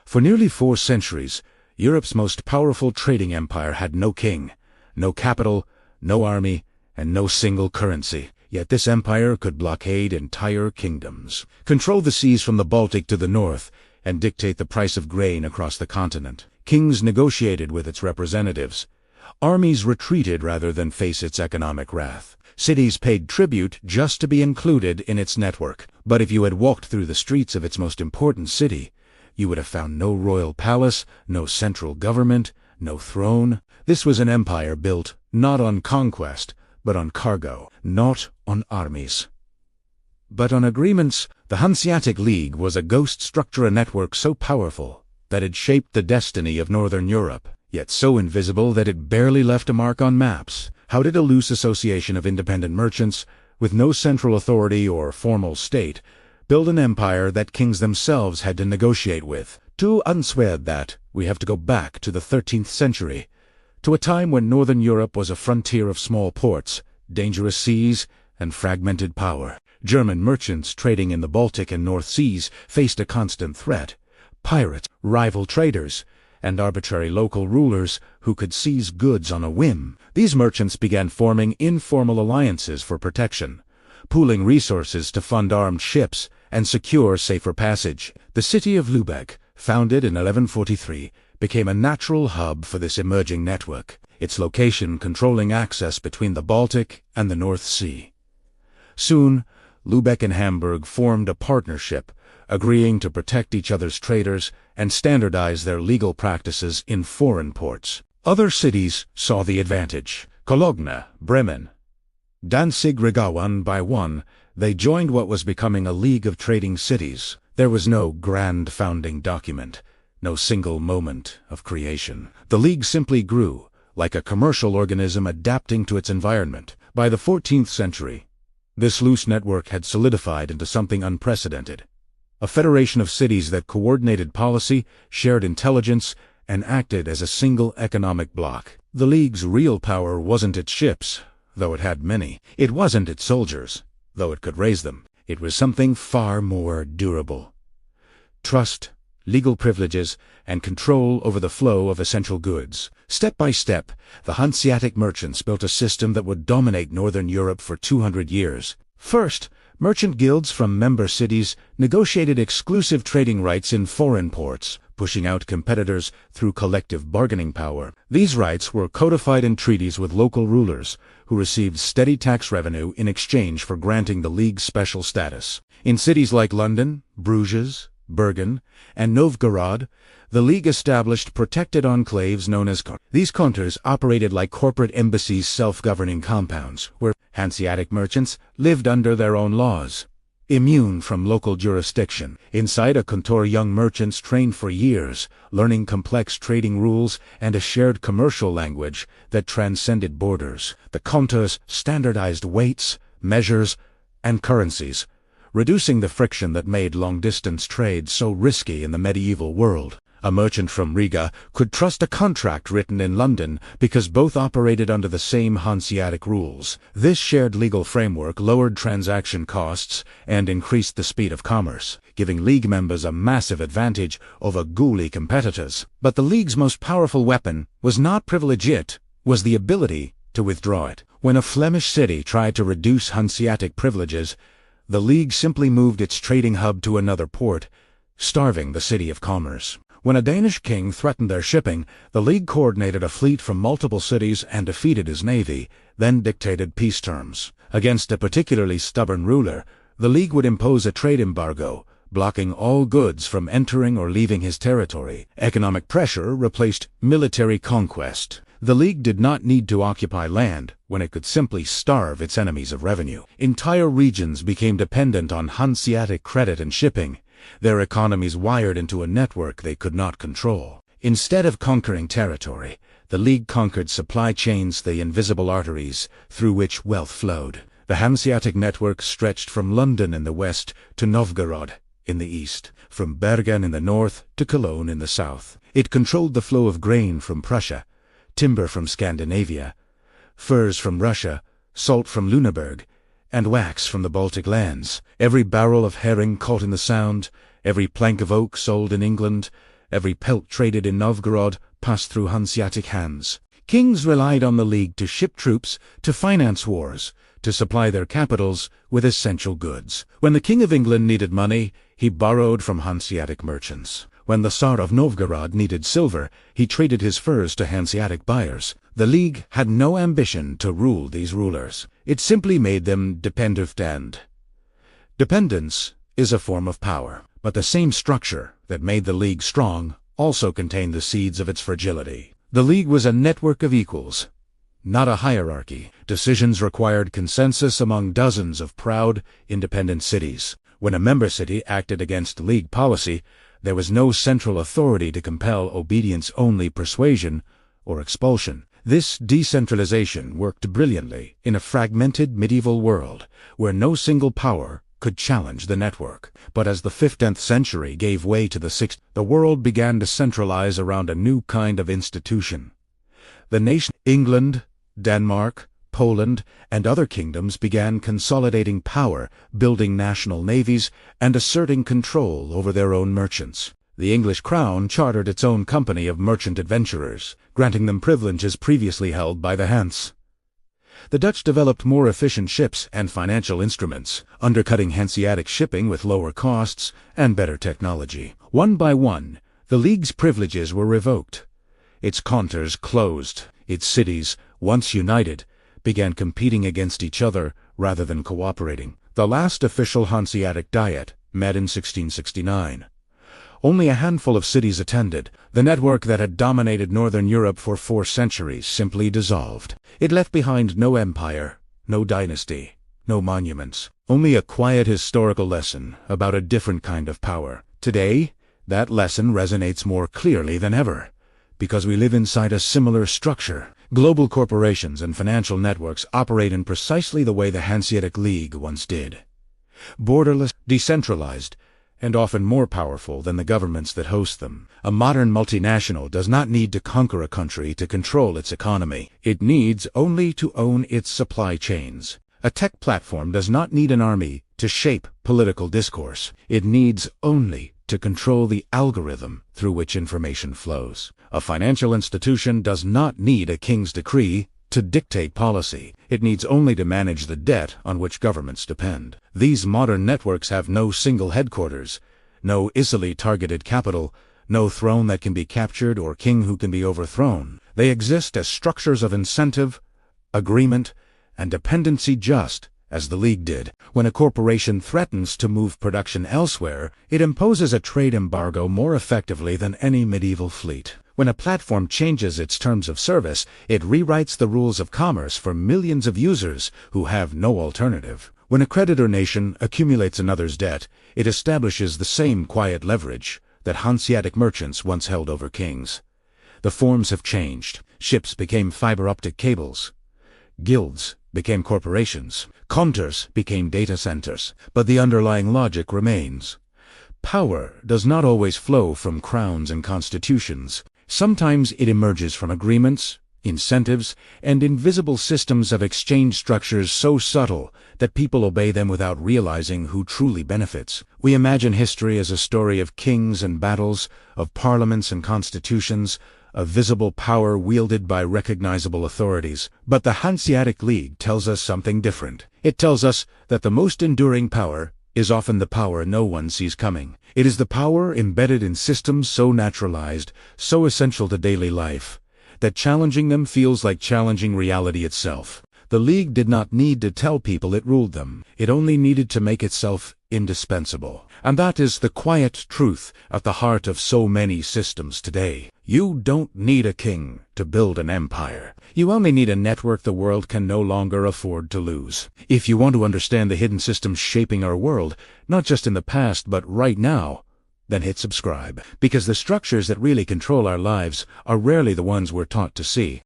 For nearly 4 centuries, Europe's most powerful trading empire had no king, no capital, no army, and no single currency. Yet this empire could blockade entire kingdoms, control the seas from the Baltic to the north, and dictate the price of grain across the continent. Kings negotiated with its representatives. Armies retreated rather than face its economic wrath. Cities paid tribute just to be included in its network. But if you had walked through the streets of its most important city, you would have found no royal palace, no central government, no throne. This was an empire built not on conquest, but on cargo, not on armies, but on agreements. The Hanseatic League was a ghost structure, a network so powerful that it shaped the destiny of Northern Europe, yet so invisible that it barely left a mark on maps. How did a loose association of independent merchants, with no central authority or formal state, build an empire that kings themselves had to negotiate with? To unswear that, we have to go back to the 13th century, to a time when Northern Europe was a frontier of small ports, dangerous seas, and fragmented power. German merchants trading in the Baltic and North Seas faced a constant threat: pirates, rival traders, and arbitrary local rulers who could seize goods on a whim. These merchants began forming informal alliances for protection, pooling resources to fund armed ships and secure safer passage. The city of Lübeck, founded in 1143, became a natural hub for this emerging network, its location controlling access between the Baltic and the North Sea. Soon, Lübeck and Hamburg formed a partnership, agreeing to protect each other's traders and standardize their legal practices in foreign ports. Other cities saw the advantage. Cologne, Bremen, Danzig, Regawan. By one, they joined what was becoming a league of trading cities. There was no grand founding document, no single moment of creation. The league simply grew, like a commercial organism adapting to its environment. By the 14th century, this loose network had solidified into something unprecedented. A federation of cities that coordinated policy, shared intelligence, and acted as a single economic bloc. The League's real power wasn't its ships, though it had many. It wasn't its soldiers, though it could raise them. It was something far more durable: trust, legal privileges, and control over the flow of essential goods. Step by step, the Hanseatic merchants built a system that would dominate Northern Europe for 200 years. First, merchant guilds from member cities negotiated exclusive trading rights in foreign ports, pushing out competitors through collective bargaining power. These rights were codified in treaties with local rulers, who received steady tax revenue in exchange for granting the League's special status. In cities like London, Bruges, Bergen, and Novgorod, the League established protected enclaves known as kontors. These kontors operated like corporate embassies, self-governing compounds, where Hanseatic merchants lived under their own laws, immune from local jurisdiction. Inside a kontor, young merchants trained for years, learning complex trading rules and a shared commercial language that transcended borders. The kontors standardized weights, measures, and currencies, reducing the friction that made long-distance trade so risky in the medieval world. A merchant from Riga could trust a contract written in London because both operated under the same Hanseatic rules. This shared legal framework lowered transaction costs and increased the speed of commerce, giving League members a massive advantage over ghouly competitors. But the League's most powerful weapon was not privilege, it was the ability to withdraw it. When a Flemish city tried to reduce Hanseatic privileges, the League simply moved its trading hub to another port, starving the city of commerce. When a Danish king threatened their shipping, the League coordinated a fleet from multiple cities and defeated his navy, then dictated peace terms. Against a particularly stubborn ruler, the League would impose a trade embargo, blocking all goods from entering or leaving his territory. Economic pressure replaced military conquest. The League did not need to occupy land when it could simply starve its enemies of revenue. Entire regions became dependent on Hanseatic credit and shipping, their economies wired into a network they could not control. Instead of conquering territory, the League conquered supply chains, the invisible arteries through which wealth flowed. The Hanseatic network stretched from London in the west to Novgorod in the east, from Bergen in the north to Cologne in the south. It controlled the flow of grain from Prussia, timber from Scandinavia, furs from Russia, salt from Lüneburg, and wax from the Baltic lands. Every barrel of herring caught in the Sound, every plank of oak sold in England, Every pelt traded in Novgorod passed through Hanseatic hands. Kings relied on the League to ship troops, to finance wars, to supply their capitals with essential goods. When the King of England needed money, he borrowed from Hanseatic merchants. When the Tsar of Novgorod needed silver, he traded his furs to Hanseatic buyers. The League had no ambition to rule these rulers. It simply made them dependent. Dependence is a form of power, but the same structure that made the League strong also contained the seeds of its fragility. The League was a network of equals, not a hierarchy. Decisions required consensus among dozens of proud, independent cities. When a member city acted against League policy, there was no central authority to compel obedience, only persuasion or expulsion. This decentralization worked brilliantly in a fragmented medieval world where no single power could challenge the network. But as the 15th century gave way to the 6th, the world began to centralize around a new kind of institution. The nation, England, Denmark, Poland, and other kingdoms began consolidating power, building national navies, and asserting control over their own merchants. The English crown chartered its own company of merchant adventurers, granting them privileges previously held by the Hanse. The Dutch developed more efficient ships and financial instruments, undercutting Hanseatic shipping with lower costs and better technology. One by one, the League's privileges were revoked. Its kontors closed. Its cities, once united, began competing against each other rather than cooperating. The last official Hanseatic Diet met in 1669. Only a handful of cities attended. The network that had dominated Northern Europe for 4 centuries simply dissolved. It left behind no empire, no dynasty, no monuments. Only a quiet historical lesson about a different kind of power. Today, that lesson resonates more clearly than ever, because we live inside a similar structure. Global corporations and financial networks operate in precisely the way the Hanseatic League once did. Borderless, decentralized, and often more powerful than the governments that host them. A modern multinational does not need to conquer a country to control its economy. It needs only to own its supply chains. A tech platform does not need an army to shape political discourse. It needs only to control the algorithm through which information flows. A financial institution does not need a king's decree to dictate policy. It needs only to manage the debt on which governments depend. These modern networks have no single headquarters, no easily targeted capital, no throne that can be captured or king who can be overthrown. They exist as structures of incentive, agreement, and dependency, just as the League did. When a corporation threatens to move production elsewhere, it imposes a trade embargo more effectively than any medieval fleet. When a platform changes its terms of service, it rewrites the rules of commerce for millions of users who have no alternative. When a creditor nation accumulates another's debt, it establishes the same quiet leverage that Hanseatic merchants once held over kings. The forms have changed. Ships became fiber-optic cables. Guilds became corporations. Kontors became data centers. But the underlying logic remains. Power does not always flow from crowns and constitutions. Sometimes it emerges from agreements, incentives, and invisible systems of exchange structures so subtle that people obey them without realizing who truly benefits. We imagine history as a story of kings and battles, of parliaments and constitutions, of visible power wielded by recognizable authorities. But the Hanseatic League tells us something different. It tells us that the most enduring power is often the power no one sees coming. It is the power embedded in systems so naturalized, so essential to daily life, that challenging them feels like challenging reality itself. The League did not need to tell people it ruled them. It only needed to make itself indispensable. And that is the quiet truth at the heart of so many systems today. You don't need a king to build an empire. You only need a network the world can no longer afford to lose. If you want to understand the hidden systems shaping our world, not just in the past but right now, then hit subscribe. Because the structures that really control our lives are rarely the ones we're taught to see.